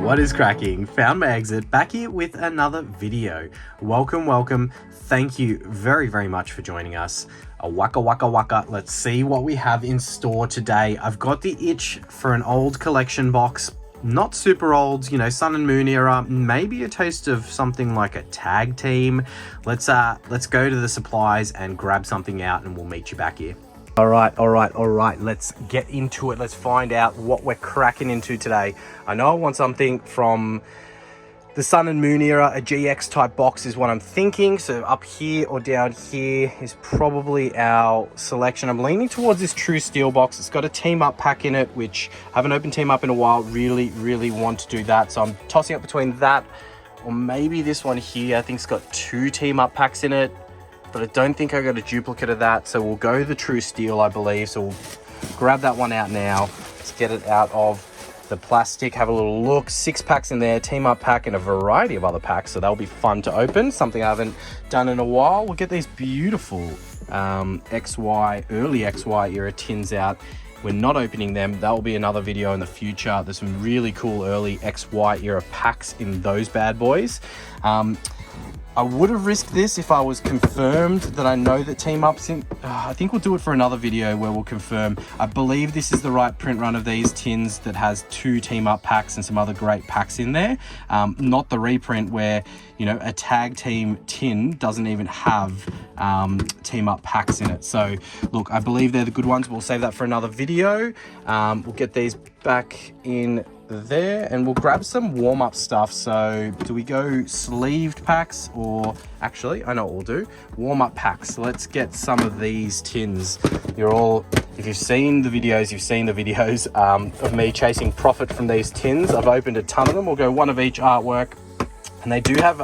What is cracking? Found my exit, back here with another video. Welcome. Thank you very much for joining us. Waka. Let's see what we have in store today. I've got the itch for an old collection box. Not super old, you know, Sun and Moon era, maybe a taste of something like a tag team. Let's go to the supplies and grab something out and we'll meet you back here. All right. Let's get into it. Let's find out what we're cracking into today. I know I want something from the Sun and Moon era. A GX type box is what I'm thinking. So up here or down here is probably our selection. I'm leaning towards this True Steel box. It's got a team up pack in it, which I haven't opened team up in a while. Really want to do that. So I'm tossing up between that or maybe this one here. I think it's got 2 team up packs in it, but I don't think I got a duplicate of that. So we'll go the True Steel, I believe. So we'll grab that one out now. Let's get it out of the plastic, have a little look. 6 packs in there, team up pack and a variety of other packs. So that'll be fun to open, something I haven't done in a while. We'll get these beautiful early XY era tins out. We're not opening them. That will be another video in the future. There's some really cool early XY era packs in those bad boys. I would have risked this if I was confirmed that I know that team up's in. I think we'll do it for another video where we'll confirm. I believe this is the right print run of these tins that has 2 team up packs and some other great packs in there. Not the reprint where, you know, a tag team tin doesn't even have team up packs in it. So look, I believe they're the good ones. We'll save that for another video. We'll get these back in there and we'll grab some warm-up stuff. So do we go sleeved packs, or actually I know what we'll do, warm-up packs. Let's get some of these tins. If you've seen the videos of me chasing profit from these tins. I've opened a ton of them. We'll go one of each artwork, and they do have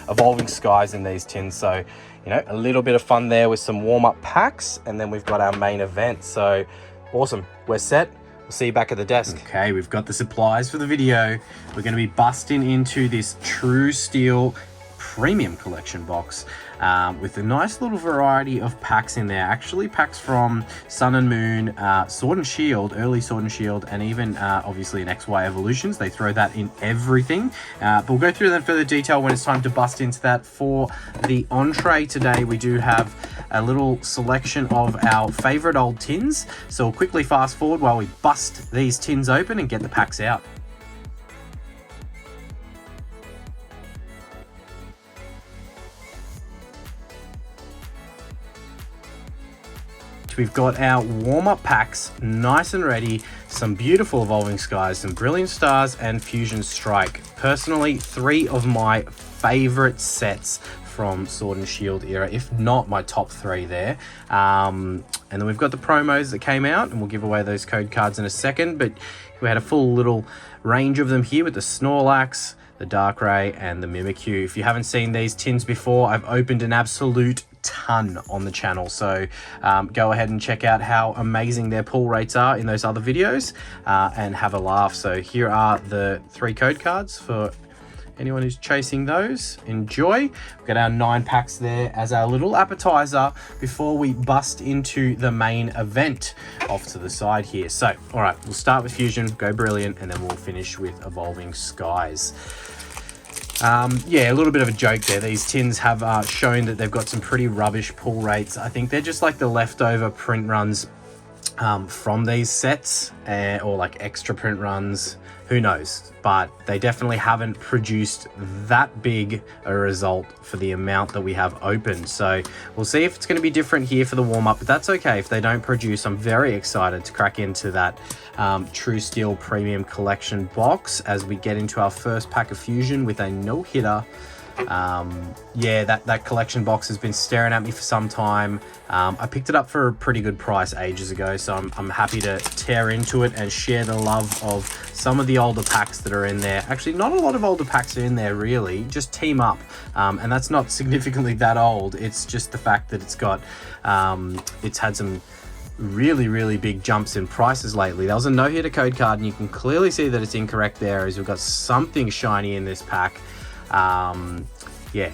evolving skies in these tins, so you know, a little bit of fun there with some warm-up packs. And then we've got our main event. So awesome, we're set. We'll see you back at the desk. Okay, we've got the supplies for the video. We're going to be busting into this True Steel premium collection box with a nice little variety of packs in there. Actually, packs from Sun and Moon, Sword and Shield, early Sword and Shield, and even obviously an XY Evolutions. They throw that in everything. But we'll go through that in further detail when it's time to bust into that. For the entree today, we do have a little selection of our favorite old tins. So we'll quickly fast forward while we bust these tins open and get the packs out. We've got our warm-up packs nice and ready. Some beautiful evolving skies, some brilliant stars, and fusion strike. Personally, 3 of my favorite sets from Sword and Shield era, if not my top 3 there. And then we've got the promos that came out, and we'll give away those code cards in a second, but we had a full little range of them here with the Snorlax, the Darkrai, and the Mimikyu. If you haven't seen these tins before, I've opened an absolute ton on the channel, so go ahead and check out how amazing their pull rates are in those other videos and have a laugh. So here are the 3 code cards for anyone who's chasing those. Enjoy. We've got our 9 packs there as our little appetizer before we bust into the main event off to the side here. So all right, we'll start with Fusion, go Brilliant, and then we'll finish with Evolving Skies. Yeah, a little bit of a joke there. These tins have shown that they've got some pretty rubbish pull rates. I think they're just like the leftover print runs from these sets, or like extra print runs, who knows, but they definitely haven't produced that big a result for the amount that we have opened. So we'll see if it's going to be different here for the warm-up, but that's okay if they don't produce. I'm very excited to crack into that True Steel Premium Collection box as we get into our first pack of Fusion with a no-hitter. Yeah, that collection box has been staring at me for some time. I picked it up for a pretty good price ages ago, so I'm happy to tear into it and share the love of some of the older packs that are in there. Actually, not a lot of older packs are in there really, just Team Up, and that's not significantly that old. It's just the fact that it's got it's had some really big jumps in prices lately. There was a no-hitter code card, and you can clearly see that it's incorrect there, as we've got something shiny in this pack. Yeah,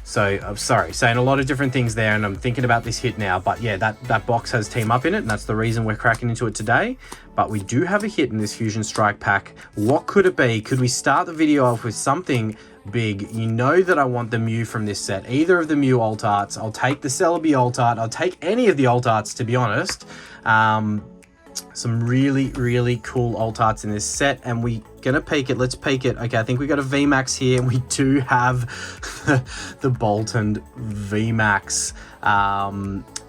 So I'm sorry, saying a lot of different things there, and I'm thinking about this hit now. But yeah, that box has Team Up in it, and that's the reason we're cracking into it today. But we do have a hit in this Fusion Strike pack. What could it be? Could we start the video off with something big? You know that I want the Mew from this set. Either of the Mew alt arts. I'll take the Celebi alt art. I'll take any of the alt arts, to be honest. Some really cool alt arts in this set, and we gonna peek it. Let's peek it. Okay, I think we got a VMAX here, and we do have the Bolton VMAX.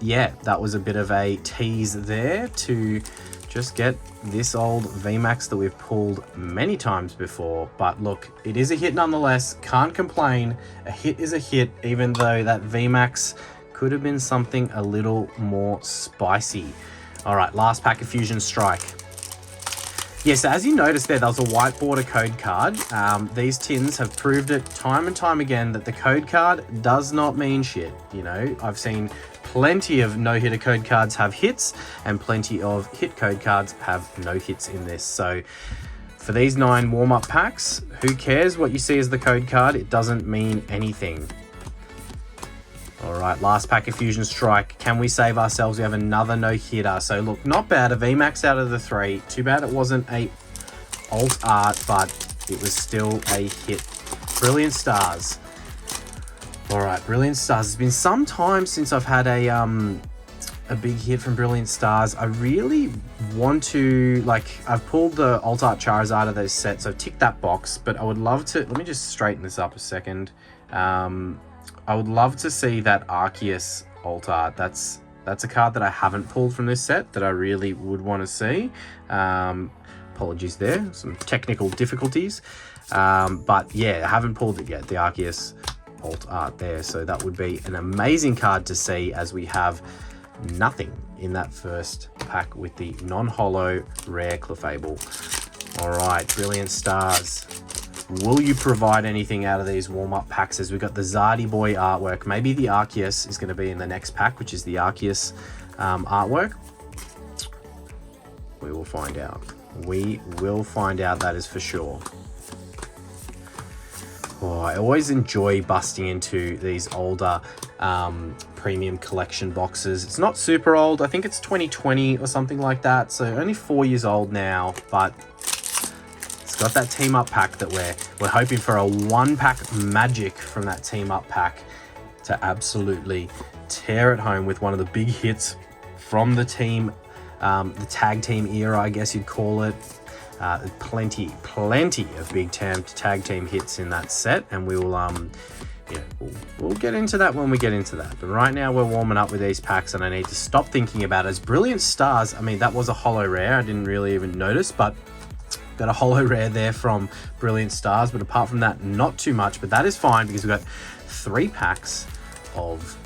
Yeah, that was a bit of a tease there to just get this old VMAX that we've pulled many times before. But look, it is a hit nonetheless. Can't complain. A hit is a hit, even though that VMAX could have been something a little more spicy. All right, last pack of Fusion Strike. Yes, as you noticed there was a white border code card. These tins have proved it time and time again that the code card does not mean shit. You know, I've seen plenty of no-hitter code cards have hits, and plenty of hit code cards have no hits in this. So for these 9 warm-up packs, who cares what you see as the code card? It doesn't mean anything. All right, last pack of Fusion Strike. Can we save ourselves? We have another no-hitter. So look, not bad. A VMAX out of the 3. Too bad it wasn't a alt art, but it was still a hit. Brilliant Stars. All right, Brilliant Stars. It's been some time since I've had a big hit from Brilliant Stars. I really want to, like, I've pulled the alt art Charizard out of those sets, so I've ticked that box, but I would love to, let me just straighten this up a second. I would love to see that Arceus alt art. That's a card that I haven't pulled from this set that I really would want to see. Apologies there, some technical difficulties. But yeah, I haven't pulled it yet, the Arceus alt art there. So that would be an amazing card to see, as we have nothing in that first pack with the non-holo rare Clefable. All right, Brilliant Stars. Will you provide anything out of these warm-up packs? As we got the Zardy Boy artwork. Maybe the Arceus is going to be in the next pack, which is the Arceus artwork. We will find out. We will find out, that is for sure. Oh, I always enjoy busting into these older premium collection boxes. It's not super old. I think it's 2020 or something like that. So only 4 years old now, but it's got that team up pack that we're hoping for a 1-pack magic from that team up pack to absolutely tear it home with one of the big hits from the team, the tag team era, I guess you'd call it. Plenty of big tag team hits in that set, and we will we'll get into that when we get into that. But right now we're warming up with these packs, and I need to stop thinking about it. As Brilliant Stars, I mean, that was a holo rare. I didn't really even notice, but got a holo rare there from Brilliant Stars. But apart from that, not too much, but that is fine because we've got 3 packs of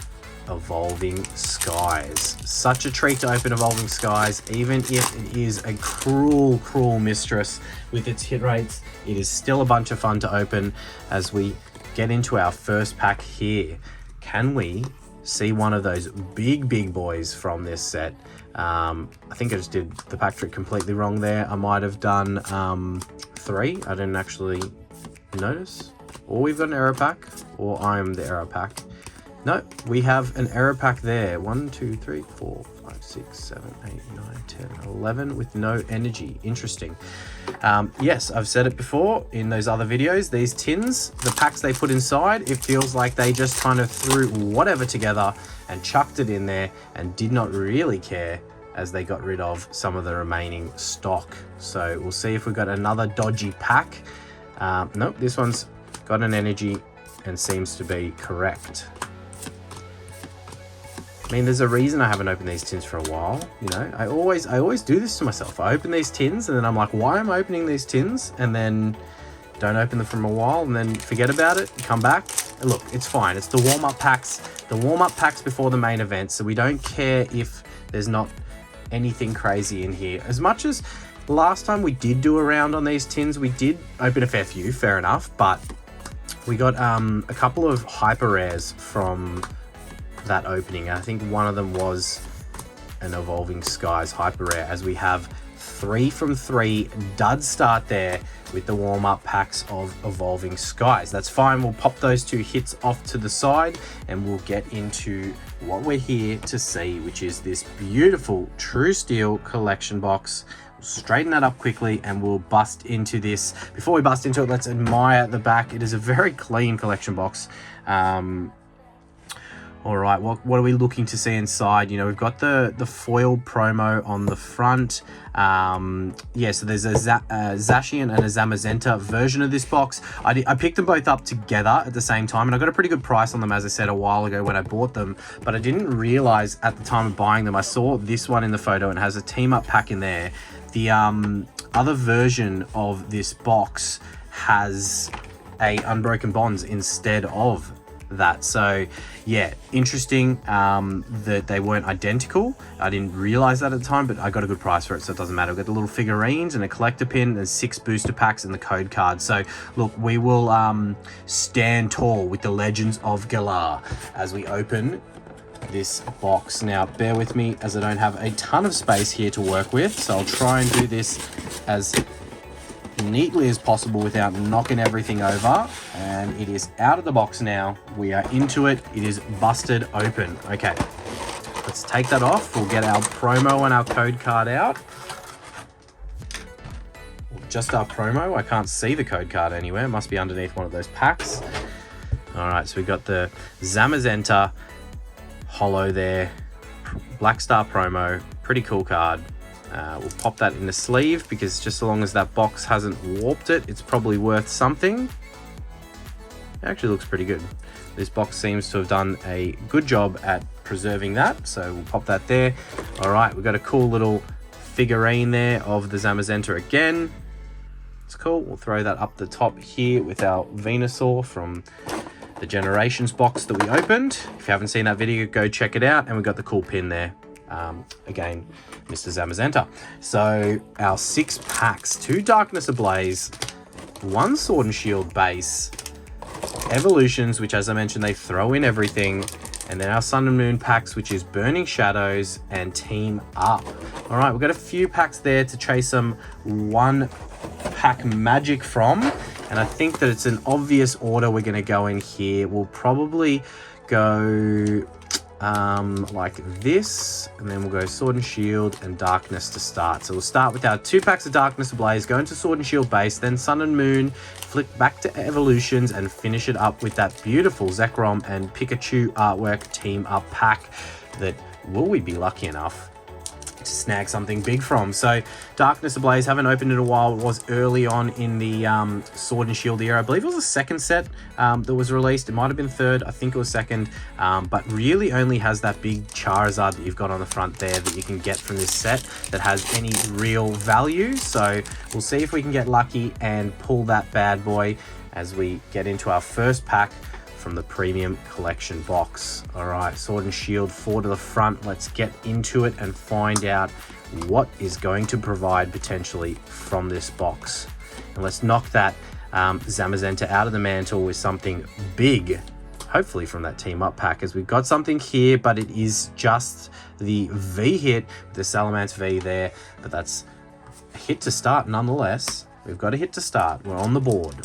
Evolving Skies. Such a treat to open Evolving Skies, even if it is a cruel mistress with its hit rates. It is still a bunch of fun to open as we get into our first pack here. Can we see one of those big boys from this set? I think I just did the pack trick completely wrong there. I might have done 3. I didn't actually notice. Or we've got an error pack, or I'm the error pack. No, we have an error pack there. 1, 2, 3, 4, 5, 6, 7, 8, 9, 10, 11 with no energy. Interesting. Yes, I've said it before in those other videos. These tins, the packs they put inside, it feels like they just kind of threw whatever together and chucked it in there and did not really care as they got rid of some of the remaining stock. So we'll see if we've got another dodgy pack. Nope, this one's got an energy and seems to be correct. I mean, there's a reason I haven't opened these tins for a while, you know. I always do this to myself. I open these tins and then I'm like, why am I opening these tins? And then don't open them for a while and then forget about it, come back. And look, it's fine. It's the warm-up packs before the main event, so we don't care if there's not anything crazy in here. As much as last time we did do a round on these tins, we did open a fair few, fair enough, but we got a couple of hyper rares from that opening. I think one of them was an Evolving Skies hyper rare, as we have 3 from 3 dud start there with the warm-up packs of Evolving Skies. That's fine. We'll pop those 2 hits off to the side and we'll get into what we're here to see, which is this beautiful True Steel collection box. We'll straighten that up quickly and we'll bust into this. Before we bust into it, let's admire the back. It is a very clean collection box. All right, what are we looking to see inside? You know, we've got the foil promo on the front. Yeah, so there's a Zacian and a Zamazenta version of this box. I picked them both up together at the same time, and I got a pretty good price on them, as I said a while ago when I bought them, but I didn't realize at the time of buying them. I saw this one in the photo and it has a team up pack in there. The other version of this box has a Unbroken Bonds instead of that. So yeah, interesting that they weren't identical. I didn't realize that at the time, but I got a good price for it, so it doesn't matter. We've got the little figurines and a collector pin. There's 6 booster packs and the code card. So look, we will stand tall with the Legends of Galar as we open this box. Now bear with me as I don't have a ton of space here to work with, so I'll try and do this as neatly as possible without knocking everything over. And it is out of the box now. We are into it. It is busted open. Okay, let's take that off. We'll get our promo and our code card out. Just our promo. I can't see the code card anywhere. It must be underneath one of those packs. All right, so we got the Zamazenta holo there, Black Star promo. Pretty cool card. We'll pop that in the sleeve because just so long as that box hasn't warped it, it's probably worth something. It actually looks pretty good. This box seems to have done a good job at preserving that, so we'll pop that there. All right, we've got a cool little figurine there of the Zamazenta again. It's cool. We'll throw that up the top here with our Venusaur from the Generations box that we opened. If you haven't seen that video, go check it out. And we've got the cool pin there. Again, Mr. Zamazenta. So our 6 packs, 2 Darkness Ablaze, 1 Sword and Shield base, Evolutions, which as I mentioned, they throw in everything, and then our Sun and Moon packs, which is Burning Shadows and Team Up. All right, we've got a few packs there to chase some 1 pack magic from, and I think that it's an obvious order we're going to go in here. We'll probably go like this, and then we'll go Sword and Shield and Darkness to start. So we'll start with our 2 packs of Darkness Ablaze, go into Sword and Shield base, then Sun and Moon, flick back to Evolutions, and finish it up with that beautiful Zekrom and Pikachu artwork team up pack that will we be lucky enough to snag something big from. So Darkness Ablaze, haven't opened it in a while. It was early on in the Sword and Shield era. I believe it was the 2nd set that was released. It might have been 3rd. I think it was 2nd, but really only has that big Charizard that you've got on the front there that you can get from this set that has any real value. So we'll see if we can get lucky and pull that bad boy as we get into our first pack from the premium collection box. All right, Sword and Shield 4 to the front. Let's get into it and find out what is going to provide potentially from this box. And let's knock that Zamazenta out of the mantle with something big, hopefully from that team up pack, as we've got something here, but it is just the V hit, the Salamence V there, but that's a hit to start nonetheless. We've got a hit to start. We're on the board.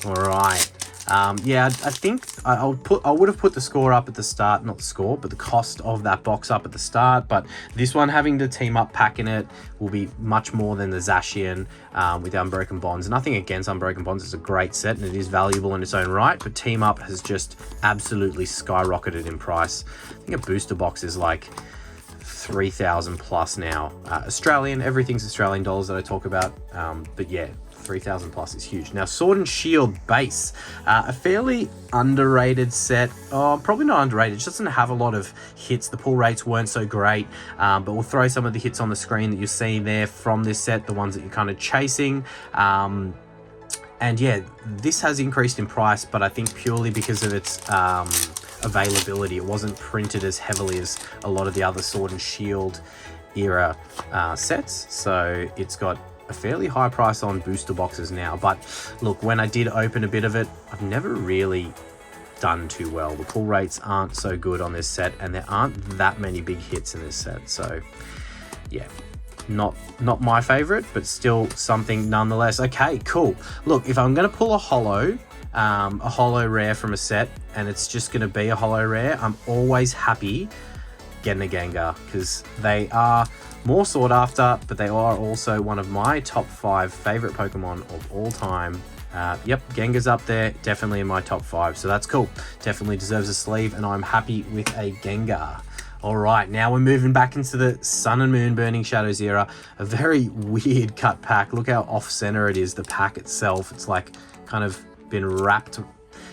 All right. Yeah, I think I would have put the score up at the start, not the score, but the cost of that box up at the start. But this one, having the team up pack in it, will be much more than the Zacian with Unbroken Bonds. Nothing against Unbroken Bonds, it's a great set and it is valuable in its own right, but team up has just absolutely skyrocketed in price. I think a booster box is like 3,000 plus now. Australian, everything's Australian dollars that I talk about, but yeah, 3,000 plus is huge. Now, Sword and Shield base, a fairly underrated set. Oh, probably not underrated. It just doesn't have a lot of hits. The pull rates weren't so great, but we'll throw some of the hits on the screen that you're seeing there from this set, the ones that you're kind of chasing. And yeah, this has increased in price, but I think purely because of its availability. It wasn't printed as heavily as a lot of the other Sword and Shield era sets, so it's got a fairly high price on booster boxes now. But look, when I did open a bit of it, I've never really done too well. The pull rates aren't so good on this set, and there aren't that many big hits in this set. So yeah, Not my favorite, but still something nonetheless. Okay, cool. Look, if I'm going to pull a holo rare from a set, and it's just going to be a holo rare, I'm always happy getting a Gengar, because they are more sought after, but they are also one of my top 5 favorite Pokemon of all time. Yep, Gengar's up there, definitely in my top 5, so that's cool. Definitely deserves a sleeve, and I'm happy with a Gengar. All right, now we're moving back into the Sun and Moon Burning Shadows era. A very weird cut pack. Look how off-center it is, the pack itself. It's like kind of been wrapped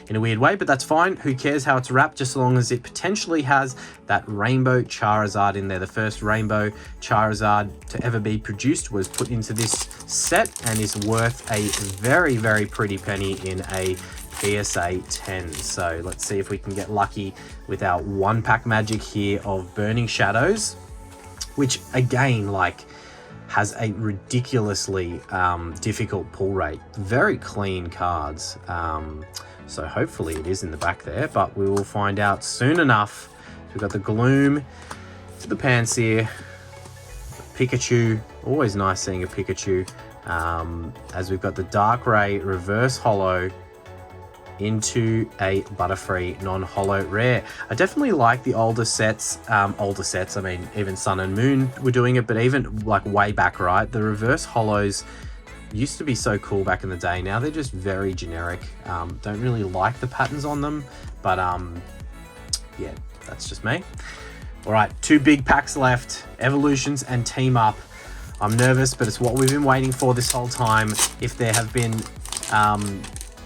in a weird way, but that's fine. Who cares how it's wrapped, just as long as it potentially has that rainbow Charizard in there. The first rainbow Charizard to ever be produced was put into this set and is worth a very, very pretty penny in a PSA 10. So let's see if we can get lucky with our 1-pack magic here of Burning Shadows, which again, like, has a ridiculously difficult pull rate. Very clean cards. So hopefully it is in the back there, but we will find out soon enough. So we've got the Gloom to the Pansear, Pikachu, always nice seeing a Pikachu, as we've got the Darkrai reverse holo into a Butterfree non-holo rare. I definitely like the older sets, I mean, even Sun and Moon were doing it, but even like way back, right? The reverse holos used to be so cool back in the day. Now they're just very generic. Don't really like the patterns on them, but yeah, that's just me. All right, 2 big packs left, Evolutions and Team Up. I'm nervous, but it's what we've been waiting for this whole time. If there have been,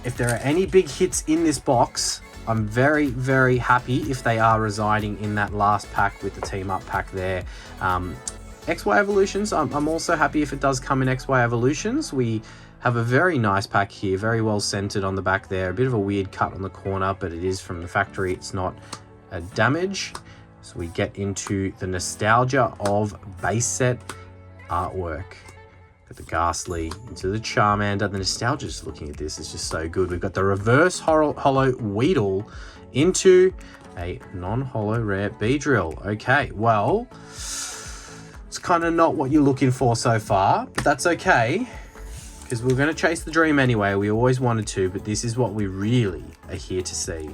if there are any big hits in this box, I'm very, very happy if they are residing in that last pack with the Team Up pack there. XY Evolutions, I'm also happy if it does come in XY Evolutions. We have a very nice pack here, very well centered on the back there. A bit of a weird cut on the corner, but it is from the factory. It's not a damage. So we get into the nostalgia of base set artwork. Got the Ghastly into the Charmander. The nostalgia just looking at this is just so good. We've got the reverse holo Weedle into a non-holo rare Beedrill. Okay, well, it's kind of not what you're looking for so far, but that's okay, because we're going to chase the dream anyway. We always wanted to, but this is what we really are here to see,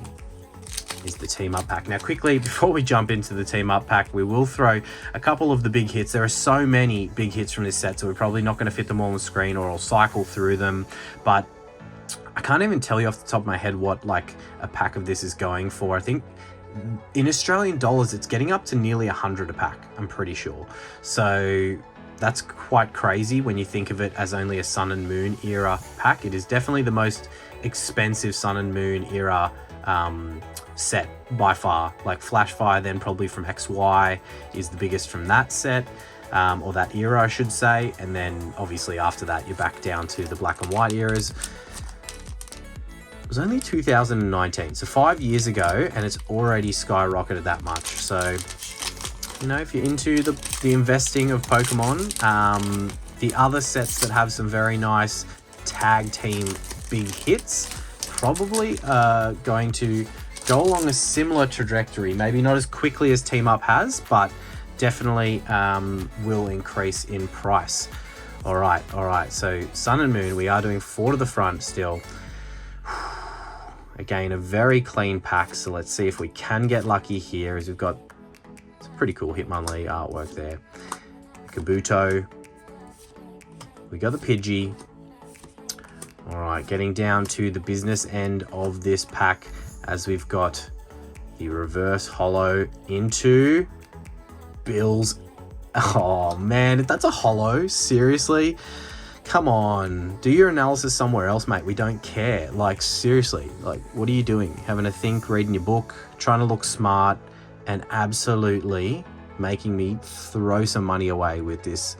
is the Team Up pack. Now quickly, before we jump into the Team Up pack, we will throw a couple of the big hits. There are so many big hits from this set, so we're probably not going to fit them all on the screen, or I'll cycle through them, but I can't even tell you off the top of my head what like a pack of this is going for. I think in Australian dollars, it's getting up to nearly 100 a pack, I'm pretty sure. So that's quite crazy when you think of it as only a Sun and Moon era pack. It is definitely the most expensive Sun and Moon era set by far. Like Flashfire, then probably from XY is the biggest from that set, or that era, I should say. And then obviously after that, you're back down to the black and white eras. It was only 2019, so 5 years ago, and it's already skyrocketed that much. So, you know, if you're into the investing of Pokemon, the other sets that have some very nice tag team big hits probably are going to go along a similar trajectory. Maybe not as quickly as Team Up has, but definitely will increase in price. All right. So Sun and Moon, we are doing 4 to the front still. Again, a very clean pack, so let's see if we can get lucky here, as we've got some pretty cool Hitmonlee artwork there. Kabuto. We got the Pidgey. All right, getting down to the business end of this pack, as we've got the reverse holo into Bill's. Oh man, that's a holo? Seriously? Come on, do your analysis somewhere else, mate. We don't care. Like, seriously, like, what are you doing? Having a think, reading your book, trying to look smart, and absolutely making me throw some money away with this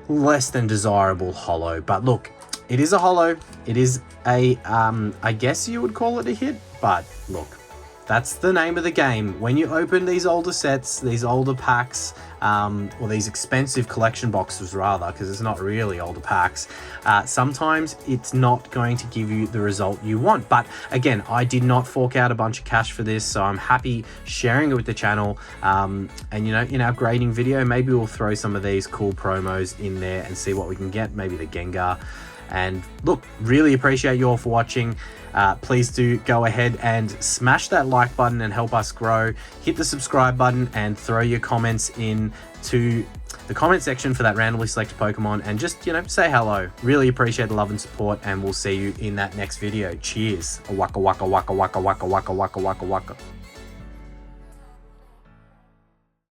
less than desirable holo. But look, it is a holo. It is a, I guess you would call it a hit, but look, that's the name of the game. When you open these older sets, these older packs, or these expensive collection boxes rather, because it's not really older packs, sometimes it's not going to give you the result you want. But again, I did not fork out a bunch of cash for this, so I'm happy sharing it with the channel. And you know, in our grading video, maybe we'll throw some of these cool promos in there and see what we can get, maybe the Gengar. And look, really appreciate you all for watching. Please do go ahead and smash that like button and help us grow. Hit the subscribe button and throw your comments in to the comment section for that randomly selected Pokemon, and just, you know, say hello. Really appreciate the love and support, and we'll see you in that next video. Cheers. Waka waka waka waka waka waka waka waka waka.